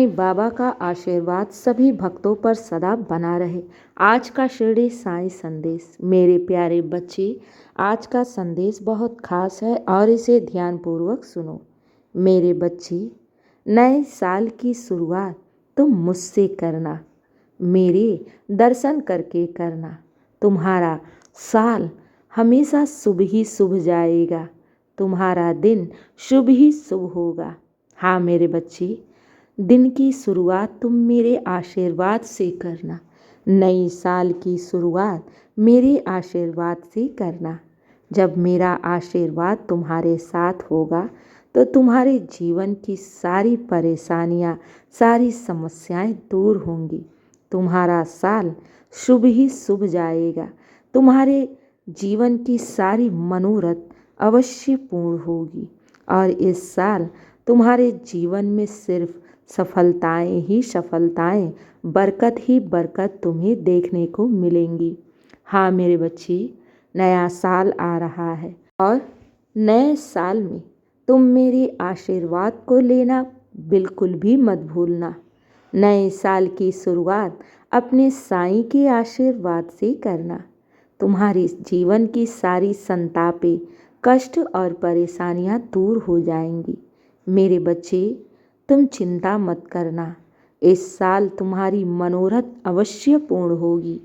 साईं बाबा का आशीर्वाद सभी भक्तों पर सदा बना रहे। आज का शिरडी साईं संदेश। मेरे प्यारे बच्चे, आज का संदेश बहुत खास है और इसे ध्यानपूर्वक सुनो। मेरे बच्चे, नए साल की शुरुआत तुम मुझसे करना, मेरे दर्शन करके करना। तुम्हारा साल हमेशा शुभ ही शुभ जाएगा, तुम्हारा दिन शुभ ही शुभ होगा। हाँ मेरे बच्चे, दिन की शुरुआत तुम मेरे आशीर्वाद से करना। नई साल की शुरुआत मेरे आशीर्वाद से करना। जब मेरा आशीर्वाद तुम्हारे साथ होगा तो तुम्हारे जीवन की सारी परेशानियां, सारी समस्याएं दूर होंगी। तुम्हारा साल शुभ ही शुभ जाएगा। तुम्हारे जीवन की सारी मनोरथ अवश्य पूर्ण होगी और इस साल तुम्हारे जीवन में सिर्फ सफलताएं ही सफलताएं, बरकत ही बरकत तुम्हें देखने को मिलेंगी। हाँ मेरे बच्चे, नया साल आ रहा है और नए साल में तुम मेरे आशीर्वाद को लेना बिल्कुल भी मत भूलना। नए साल की शुरुआत अपने साईं के आशीर्वाद से करना। तुम्हारी जीवन की सारी संतापें, कष्ट और परेशानियां दूर हो जाएंगी। मेरे बच्चे, तुम चिंता मत करना। इस साल तुम्हारी मनोरथ अवश्य पूर्ण होगी।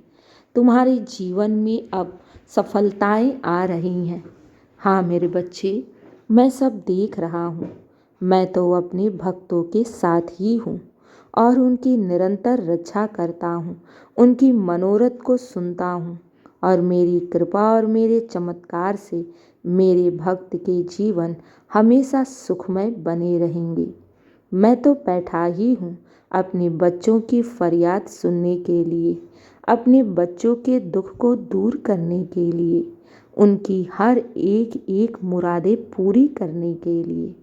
तुम्हारे जीवन में अब सफलताएं आ रही हैं। हाँ मेरे बच्चे, मैं सब देख रहा हूँ। मैं तो अपने भक्तों के साथ ही हूँ और उनकी निरंतर रक्षा करता हूँ, उनकी मनोरथ को सुनता हूँ और मेरी कृपा और मेरे चमत्कार से मेरे भक्त के जीवन हमेशा सुखमय बने रहेंगे। मैं तो बैठा ही हूँ अपने बच्चों की फरियाद सुनने के लिए, अपने बच्चों के दुख को दूर करने के लिए, उनकी हर एक एक मुरादें पूरी करने के लिए।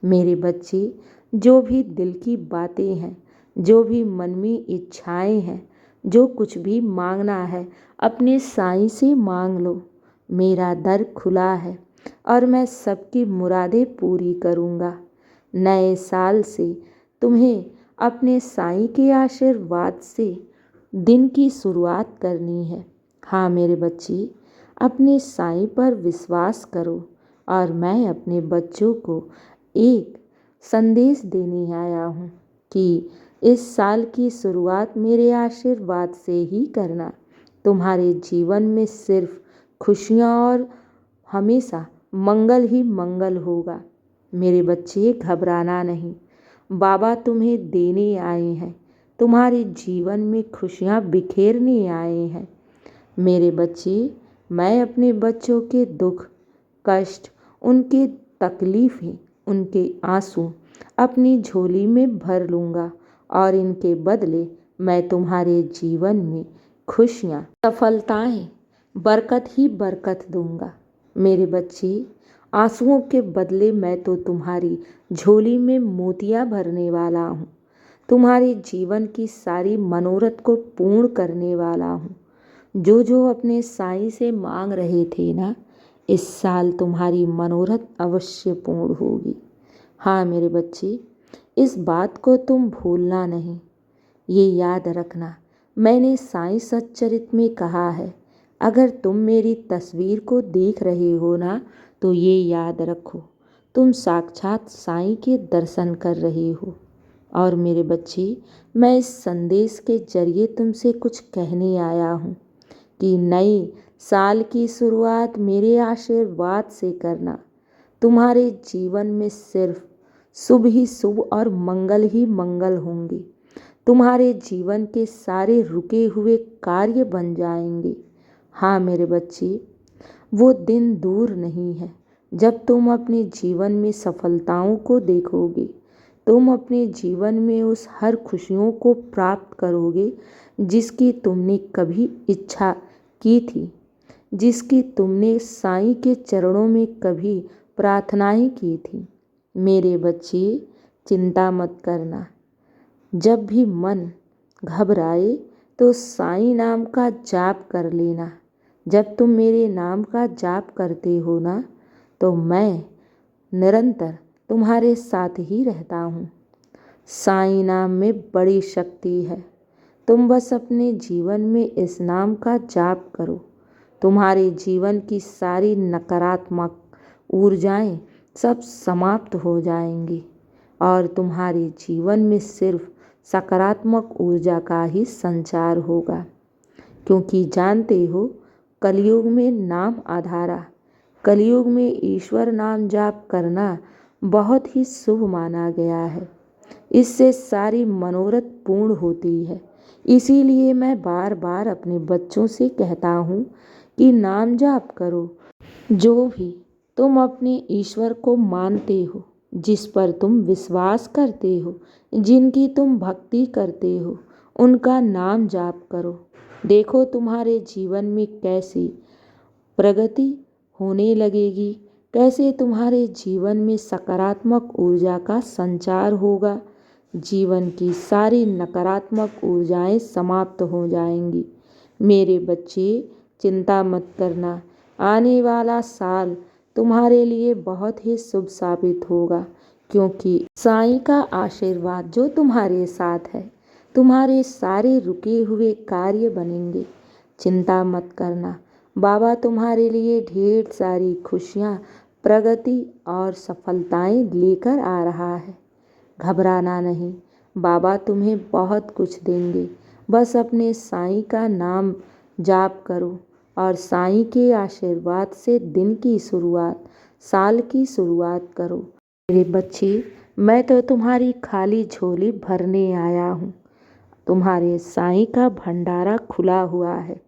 मेरे बच्चे, जो भी दिल की बातें हैं, जो भी मन में इच्छाएं हैं, जो कुछ भी मांगना है अपने साईं से मांग लो। मेरा दर खुला है और मैं सबकी मुरादें पूरी करूँगा। नए साल से तुम्हें अपने साईं के आशीर्वाद से दिन की शुरुआत करनी है। हाँ मेरे बच्चे, अपने साईं पर विश्वास करो और मैं अपने बच्चों को एक संदेश देने आया हूँ कि इस साल की शुरुआत मेरे आशीर्वाद से ही करना। तुम्हारे जीवन में सिर्फ खुशियाँ और हमेशा मंगल ही मंगल होगा। मेरे बच्चे, घबराना नहीं, बाबा तुम्हें देने आए हैं, तुम्हारे जीवन में खुशियाँ बिखेरने आए हैं। मेरे बच्चे, मैं अपने बच्चों के दुख, कष्ट, उनके तकलीफ़ें, उनके आंसू अपनी झोली में भर लूँगा और इनके बदले मैं तुम्हारे जीवन में खुशियाँ, सफलताएं, बरकत ही बरकत दूँगा। मेरे बच्चे, आंसुओं के बदले मैं तो तुम्हारी झोली में मोतियां भरने वाला हूँ, तुम्हारे जीवन की सारी मनोरथ को पूर्ण करने वाला हूँ। जो जो अपने साईं से मांग रहे थे ना, इस साल तुम्हारी मनोरथ अवश्य पूर्ण होगी। हाँ मेरे बच्चे, इस बात को तुम भूलना नहीं, ये याद रखना। मैंने साईं सच्चरित में कहा है, अगर तुम मेरी तस्वीर को देख रहे हो ना, तो ये याद रखो, तुम साक्षात साईं के दर्शन कर रहे हो। और मेरे बच्चे, मैं इस संदेश के जरिए तुमसे कुछ कहने आया हूँ कि नए साल की शुरुआत मेरे आशीर्वाद से करना। तुम्हारे जीवन में सिर्फ शुभ ही शुभ और मंगल ही मंगल होंगे। तुम्हारे जीवन के सारे रुके हुए कार्य बन जाएंगे। हाँ मेरे बच्चे, वो दिन दूर नहीं है जब तुम अपने जीवन में सफलताओं को देखोगे। तुम अपने जीवन में उस हर खुशियों को प्राप्त करोगे जिसकी तुमने कभी इच्छा की थी, जिसकी तुमने साईं के चरणों में कभी प्रार्थनाएं की थी। मेरे बच्चे, चिंता मत करना। जब भी मन घबराए तो साईं नाम का जाप कर लेना। जब तुम मेरे नाम का जाप करते हो ना, तो मैं निरंतर तुम्हारे साथ ही रहता हूँ। साईं नाम में बड़ी शक्ति है। तुम बस अपने जीवन में इस नाम का जाप करो। तुम्हारे जीवन की सारी नकारात्मक ऊर्जाएं सब समाप्त हो जाएंगी और तुम्हारे जीवन में सिर्फ सकारात्मक ऊर्जा का ही संचार होगा। क्योंकि जानते हो, कलयुग में नाम आधारा, कलयुग में ईश्वर नाम जाप करना बहुत ही शुभ माना गया है। इससे सारी मनोरथ पूर्ण होती है। इसीलिए मैं बार बार अपने बच्चों से कहता हूँ कि नाम जाप करो। जो भी तुम अपने ईश्वर को मानते हो, जिस पर तुम विश्वास करते हो, जिनकी तुम भक्ति करते हो, उनका नाम जाप करो। देखो तुम्हारे जीवन में कैसी प्रगति होने लगेगी, कैसे तुम्हारे जीवन में सकारात्मक ऊर्जा का संचार होगा। जीवन की सारी नकारात्मक ऊर्जाएं समाप्त हो जाएंगी। मेरे बच्चे, चिंता मत करना। आने वाला साल तुम्हारे लिए बहुत ही शुभ साबित होगा, क्योंकि साईं का आशीर्वाद जो तुम्हारे साथ है, तुम्हारे सारे रुके हुए कार्य बनेंगे। चिंता मत करना। बाबा तुम्हारे लिए ढेर सारी खुशियाँ, प्रगति और सफलताएं लेकर आ रहा है। घबराना नहीं, बाबा तुम्हें बहुत कुछ देंगे। बस अपने साईं का नाम जाप करो और साईं के आशीर्वाद से दिन की शुरुआत, साल की शुरुआत करो। मेरे बच्चे, मैं तो तुम्हारी खाली झोली भरने आया हूँ। तुम्हारे साईं का भंडारा खुला हुआ है।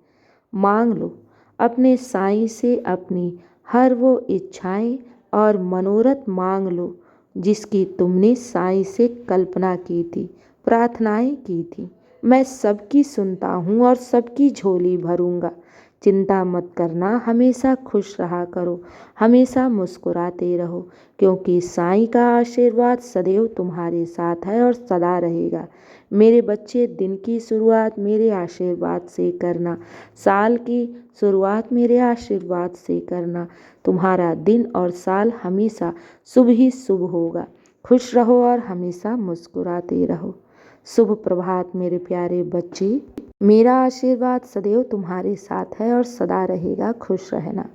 मांग लो अपने साईं से अपनी हर वो इच्छाएं और मनोरथ मांग लो जिसकी तुमने साईं से कल्पना की थी, प्रार्थनाएं की थी। मैं सबकी सुनता हूँ और सबकी झोली भरूंगा। चिंता मत करना, हमेशा खुश रहा करो, हमेशा मुस्कुराते रहो, क्योंकि साईं का आशीर्वाद सदैव तुम्हारे साथ है और सदा रहेगा। मेरे बच्चे, दिन की शुरुआत मेरे आशीर्वाद से करना, साल की शुरुआत मेरे आशीर्वाद से करना। तुम्हारा दिन और साल हमेशा शुभ ही शुभ होगा। खुश रहो और हमेशा मुस्कुराते रहो। शुभ प्रभात मेरे प्यारे बच्चे। मेरा आशीर्वाद सदैव तुम्हारे साथ है और सदा रहेगा। खुश रहना।